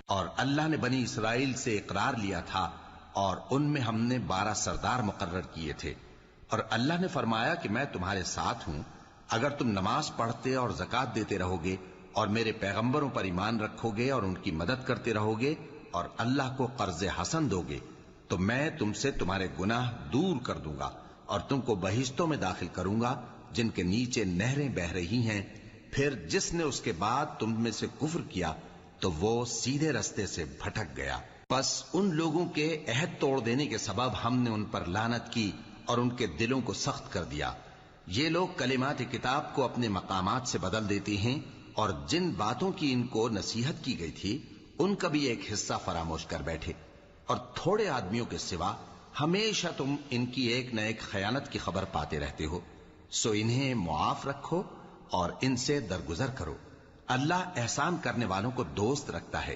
اور اللہ نے بنی اسرائیل سے اقرار لیا تھا اور ان میں ہم نے 12 سردار مقرر کیے تھے، اور اللہ نے فرمایا کہ میں تمہارے ساتھ ہوں اگر تم نماز پڑھتے اور زکوٰۃ دیتے رہو گے اور میرے پیغمبروں پر ایمان رکھو گے اور ان کی مدد کرتے رہو گے اور اللہ کو قرض حسن دو گے تو میں تم سے تمہارے گناہ دور کر دوں گا اور تم کو بہشتوں میں داخل کروں گا جن کے نیچے نہریں بہ رہی ہیں۔ پھر جس نے اس کے بعد تم میں سے کفر کیا تو وہ سیدھے رستے سے بھٹک گیا۔ پس ان لوگوں کے عہد توڑ دینے کے سبب ہم نے ان پر لعنت کی اور ان کے دلوں کو سخت کر دیا۔ یہ لوگ کلمات کتاب کو اپنے مقامات سے بدل دیتے ہیں اور جن باتوں کی ان کو نصیحت کی گئی تھی ان کا بھی ایک حصہ فراموش کر بیٹھے، اور تھوڑے آدمیوں کے سوا ہمیشہ تم ان کی ایک نہ ایک خیانت کی خبر پاتے رہتے ہو، سو انہیں معاف رکھو اور ان سے درگزر کرو۔ اللہ احسان کرنے والوں کو دوست رکھتا ہے۔